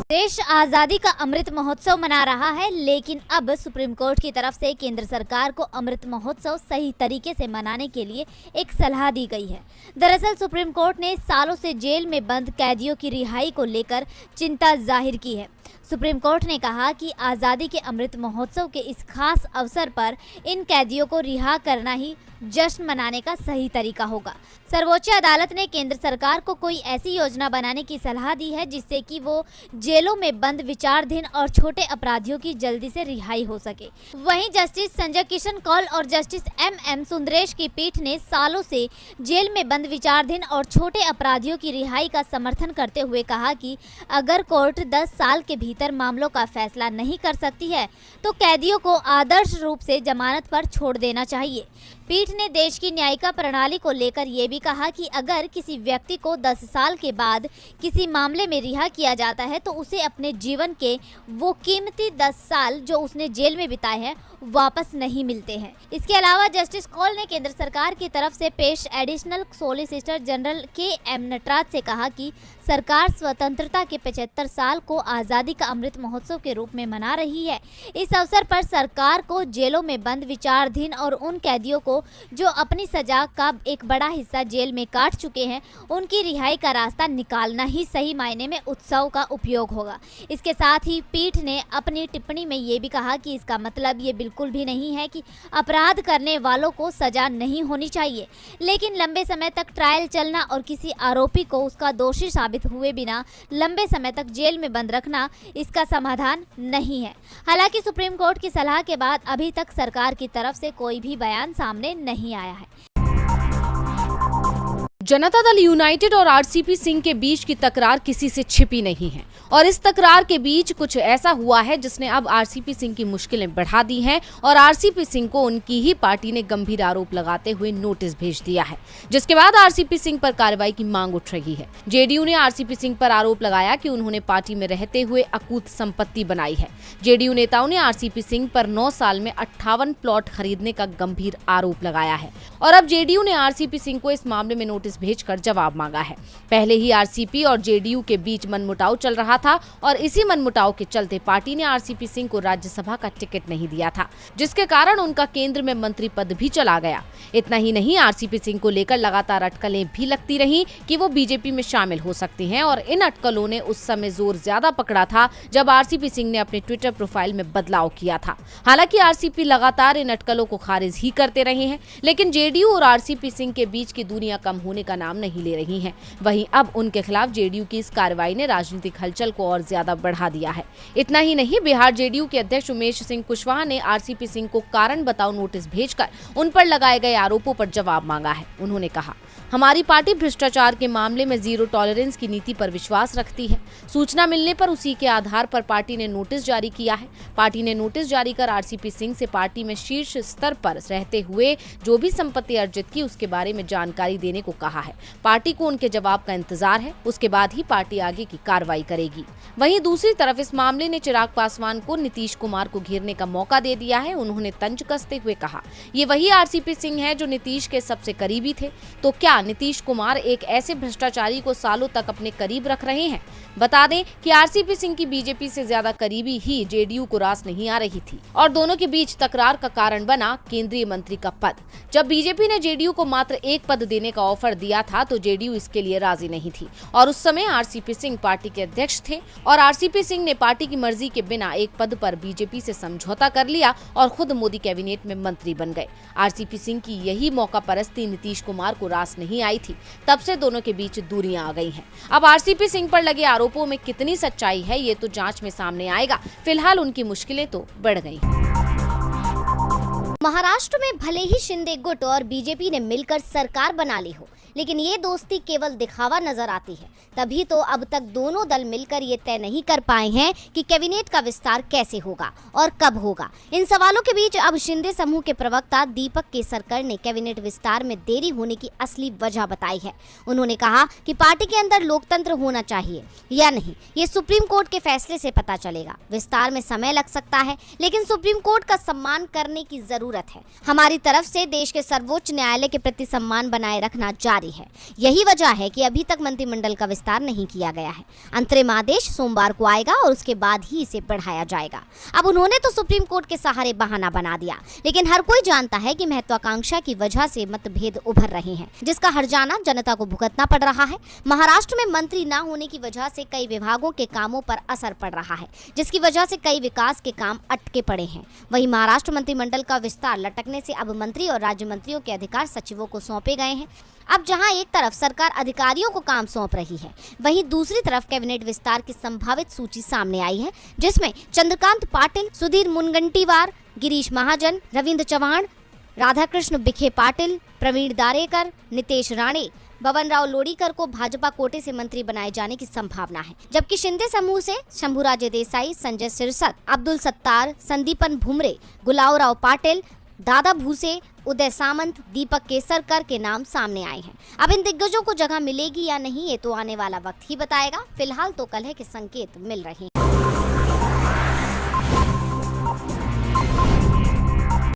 देश आजादी का अमृत महोत्सव मना रहा है, लेकिन अब सुप्रीम कोर्ट की तरफ से केंद्र सरकार को अमृत महोत्सव सही तरीके से मनाने के लिए एक सलाह दी गई है। दरअसल सुप्रीम कोर्ट ने सालों से जेल में बंद कैदियों की रिहाई को लेकर चिंता जाहिर की है। सुप्रीम कोर्ट ने कहा कि आज़ादी के अमृत महोत्सव के इस खास अवसर पर इन कैदियों को रिहा करना ही जश्न मनाने का सही तरीका होगा। सर्वोच्च अदालत ने केंद्र सरकार को कोई ऐसी योजना बनाने की सलाह दी है जिससे कि वो जेलों में बंद विचाराधीन और छोटे अपराधियों की जल्दी से रिहाई हो सके। वहीं जस्टिस संजय किशन कौल और जस्टिस एम सुंदरेश की पीठ ने सालों से जेल में बंद विचाराधीन और छोटे अपराधियों की रिहाई का समर्थन करते हुए कहा कि अगर कोर्ट 10 साल के भीतर मामलों का फैसला नहीं कर सकती है तो कैदियों को आदर्श रूप से जमानत पर छोड़ देना चाहिए। पीठ ने देश की न्यायिका प्रणाली को लेकर ये भी कहा कि अगर किसी व्यक्ति को 10 साल के बाद किसी मामले में रिहा किया जाता है तो उसे अपने जीवन के वो कीमती 10 साल जो उसने जेल में बिताए हैं वापस नहीं मिलते हैं। इसके अलावा जस्टिस कौल ने केंद्र सरकार की तरफ से पेश एडिशनल सॉलिसिटर जनरल के नटराज से कहा कि सरकार स्वतंत्रता के 75 साल को आज़ादी का अमृत महोत्सव के रूप में मना रही है। इस अवसर पर सरकार को जेलों में बंद विचाराधीन और उन कैदियों को जो अपनी सजा का एक बड़ा हिस्सा जेल में काट चुके हैं उनकी रिहाई का रास्ता निकालना ही सही मायने में उत्सव का उपयोग होगा। इसके साथ ही पीठ ने अपनी टिप्पणी में ये भी कहा कि इसका मतलब ये बिल्कुल भी नहीं है कि अपराध करने वालों को सजा नहीं होनी चाहिए, लेकिन लंबे समय तक ट्रायल चलना और किसी आरोपी को उसका दोषी साबित हुए बिना लंबे समय तक जेल में बंद रखना इसका समाधान नहीं है। हालांकि सुप्रीम कोर्ट की सलाह के बाद अभी तक सरकार की तरफ से कोई भी बयान सामने नहीं आया है। जनता दल यूनाइटेड और आरसीपी सिंह के बीच की तकरार किसी से छिपी नहीं है और इस तकरार के बीच कुछ ऐसा हुआ है जिसने अब आरसीपी सिंह की मुश्किलें बढ़ा दी हैं और आरसीपी सिंह को उनकी ही पार्टी ने गंभीर आरोप लगाते हुए नोटिस भेज दिया है, जिसके बाद आरसीपी सिंह पर कार्रवाई की मांग उठ रही है। जेडीयू ने आरसीपी सिंह पर आरोप लगाया कि उन्होंने पार्टी में रहते हुए अकूत संपत्ति बनाई है। जेडीयू नेताओं ने आरसीपी सिंह पर 9 साल में 58 प्लॉट खरीदने का गंभीर आरोप लगाया है और अब जेडीयू ने आरसीपी सिंह को इस मामले में नोटिस भेजकर जवाब मांगा है। पहले ही आरसीपी और जेडीयू के बीच मनमुटाव चल रहा था और इसी मनमुटाव के चलते पार्टी ने आरसीपी सिंह को राज्यसभा का टिकट नहीं दिया था, जिसके कारण उनका केंद्र में मंत्री पद भी चला गया। इतना ही नहीं, आरसीपी सिंह को लेकर लगातार अटकलें भी लगती रही कि वो बीजेपी में शामिल हो सकती हैं और इन अटकलों ने उस समय जोर ज्यादा पकड़ा था जब आरसीपी सिंह ने अपने ट्विटर प्रोफाइल में बदलाव किया था। हालांकि आरसीपी लगातार इन अटकलों को खारिज ही करते रहे हैं, लेकिन जेडीयू और आरसीपी सिंह के बीच की दूरियां कम होने का नाम नहीं ले रही हैं। वहीं अब उनके खिलाफ जेडीयू की इस कार्रवाई ने राजनीतिक हलचल को और ज्यादा बढ़ा दिया है। इतना ही नहीं, बिहार जेडीयू के अध्यक्ष उमेश सिंह कुशवाहा ने आरसीपी सिंह को कारण बताओ नोटिस भेजकर उन पर लगाए गए आरोपों पर जवाब मांगा है। उन्होंने कहा, हमारी पार्टी भ्रष्टाचार के मामले में जीरो टॉलरेंस की नीति पर विश्वास रखती है। सूचना मिलने पर उसी के आधार पर पार्टी ने नोटिस जारी किया है। पार्टी ने नोटिस जारी कर आरसीपी सिंह से पार्टी में शीर्ष स्तर पर रहते हुए जो भी संपत्ति अर्जित की उसके बारे में जानकारी देने को कहा है। पार्टी को उनके जवाब का इंतजार है, उसके बाद ही पार्टी आगे की कार्रवाई करेगी। वहीं दूसरी तरफ इस मामले ने चिराग पासवान को नीतीश कुमार को घेरने का मौका दे दिया है। उन्होंने तंज कसते हुए कहा, ये वही आरसीपी सिंह है जो नीतीश के सबसे करीबी थे, तो क्या नीतीश कुमार एक ऐसे भ्रष्टाचारी को सालों तक अपने करीब रख रहे हैं? बता दें कि आरसीपी सिंह की बीजेपी से ज्यादा करीबी ही जेडीयू को रास नहीं आ रही थी और दोनों के बीच तकरार का कारण बना केंद्रीय मंत्री का पद। जब बीजेपी ने जेडीयू को मात्र एक पद देने का ऑफर दिया था तो जेडीयू इसके लिए राजी नहीं थी और उस समय आरसीपी सिंह पार्टी के अध्यक्ष थे और आरसीपी सिंह ने पार्टी की मर्जी के बिना एक पद पर बीजेपी से समझौता कर लिया और खुद मोदी कैबिनेट में मंत्री बन गए। आरसीपी सिंह की यही मौका परस्ती नीतीश कुमार को रास नहीं आई थी, तब से दोनों के बीच दूरियां आ गई हैं। अब आरसीपी सिंह पर लगे आरोपों में कितनी सच्चाई है ये तो जांच में सामने आएगा। फिलहाल उनकी मुश्किलें तो बढ़ गई। महाराष्ट्र में भले ही शिंदे गुट और बीजेपी ने मिलकर सरकार बना ली हो, लेकिन ये दोस्ती केवल दिखावा नजर आती है। तभी तो अब तक दोनों दल मिलकर ये तय नहीं कर पाए हैं कि कैबिनेट का विस्तार कैसे होगा और कब होगा। इन सवालों के बीच अब शिंदे समूह के प्रवक्ता दीपक केसरकर ने कैबिनेट विस्तार में देरी होने की असली वजह बताई है। उन्होंने कहा कि पार्टी के अंदर लोकतंत्र होना चाहिए या नहीं, ये सुप्रीम कोर्ट के फैसले से पता चलेगा। विस्तार में समय लग सकता है, लेकिन सुप्रीम कोर्ट का सम्मान करने की जरूरत जरूरत है। हमारी तरफ से देश के सर्वोच्च न्यायालय के प्रति सम्मान बनाए रखना जारी है। यही वजह है कि अभी तक मंत्रिमंडल का विस्तार नहीं किया गया है। अंतरिम आदेश सोमवार को आएगा और उसके बाद ही इसे बढ़ाया जाएगा। अब उन्होंने तो सुप्रीम कोर्ट के सहारे बहाना बना दिया, लेकिन हर कोई जानता है कि महत्वाकांक्षा की वजह से मतभेद उभर रहे हैं, जिसका हर्जाना जनता को भुगतना पड़ रहा है। महाराष्ट्र में मंत्री न होने की वजह से कई विभागों के कामों पर असर पड़ रहा है, जिसकी वजह से कई विकास के काम अटके पड़े हैं। वहीं महाराष्ट्र मंत्रिमंडल का विस्तार लटकने से अब मंत्री और राज्य मंत्रियों के अधिकार सचिवों को सौंपे गए हैं। अब जहां एक तरफ सरकार अधिकारियों को काम सौंप रही है, वहीं दूसरी तरफ कैबिनेट विस्तार की संभावित सूची सामने आई है, जिसमें चंद्रकांत पाटिल, सुधीर मुनगंटीवार, गिरीश महाजन, रविंद्र चव्हाण, राधाकृष्ण विखे पाटिल, प्रवीण दारेकर, नितेश राणे, बबन राव लोड़ीकर को भाजपा कोटे से मंत्री बनाए जाने की संभावना है, जबकि शिंदे समूह से शंभुराजे देसाई, संजय सिरसट, अब्दुल सत्तार, संदीपन भुमरे, गुलावराव पाटिल, दादा भूसे, उदय सामंत, दीपक केसरकर के नाम सामने आए हैं। अब इन दिग्गजों को जगह मिलेगी या नहीं, ये तो आने वाला वक्त ही बताएगा। फिलहाल तो कलह के संकेत मिल रहे हैं।